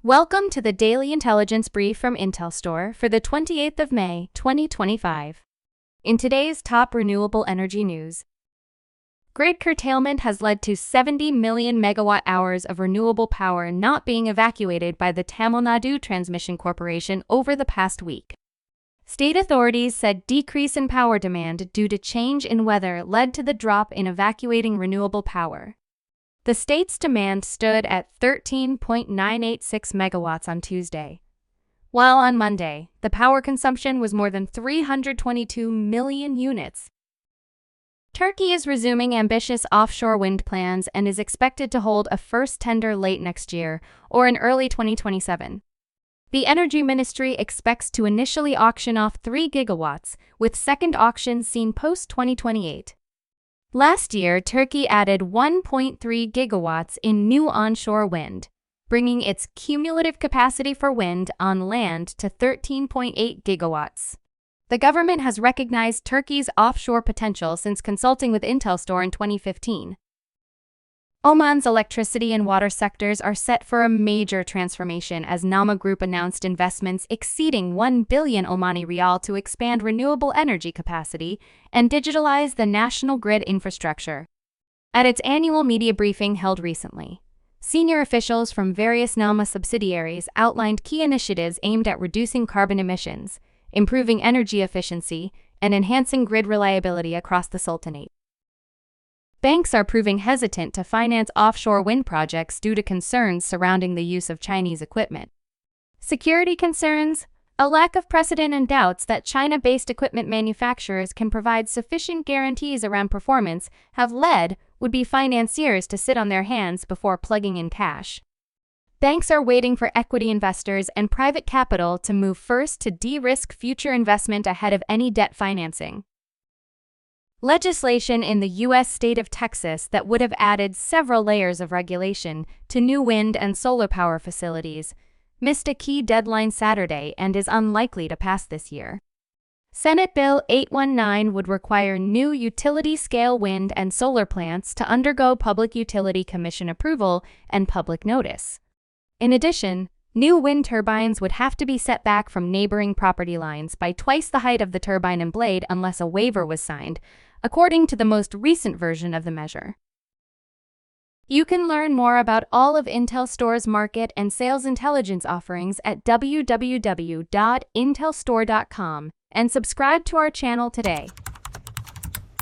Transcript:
Welcome to the Daily Intelligence Brief from IntelStor for the 28th of May, 2025. In today's top renewable energy news, grid curtailment has led to 70 million megawatt-hours of renewable power not being evacuated by the Tamil Nadu Transmission Corporation over the past week. State authorities said decrease in power demand due to change in weather led to the drop in evacuating renewable power. The state's demand stood at 13.986 megawatts on Tuesday, while on Monday, the power consumption was more than 322 million units. Turkey is resuming ambitious offshore wind plans and is expected to hold a first tender late next year or in early 2027. The Energy Ministry expects to initially auction off 3 gigawatts, with second auctions seen post-2028. Last year, Turkey added 1.3 gigawatts in new onshore wind, bringing its cumulative capacity for wind on land to 13.8 gigawatts. The government has recognized Turkey's offshore potential since consulting with IntelStor in 2015. Oman's electricity and water sectors are set for a major transformation as Nama Group announced investments exceeding 1 billion Omani rial to expand renewable energy capacity and digitalize the national grid infrastructure. At its annual media briefing held recently, senior officials from various Nama subsidiaries outlined key initiatives aimed at reducing carbon emissions, improving energy efficiency, and enhancing grid reliability across the Sultanate. Banks are proving hesitant to finance offshore wind projects due to concerns surrounding the use of Chinese equipment. Security concerns, a lack of precedent, and doubts that China-based equipment manufacturers can provide sufficient guarantees around performance have led would-be financiers to sit on their hands before plugging in cash. Banks are waiting for equity investors and private capital to move first to de-risk future investment ahead of any debt financing. Legislation in the U.S. state of Texas that would have added several layers of regulation to new wind and solar power facilities missed a key deadline Saturday and is unlikely to pass this year. Senate Bill 819 would require new utility-scale wind and solar plants to undergo Public Utility Commission approval and public notice. In addition, new wind turbines would have to be set back from neighboring property lines by twice the height of the turbine and blade unless a waiver was signed, according to the most recent version of the measure. You can learn more about all of IntelStor's market and sales intelligence offerings at www.intelstor.com and subscribe to our channel today.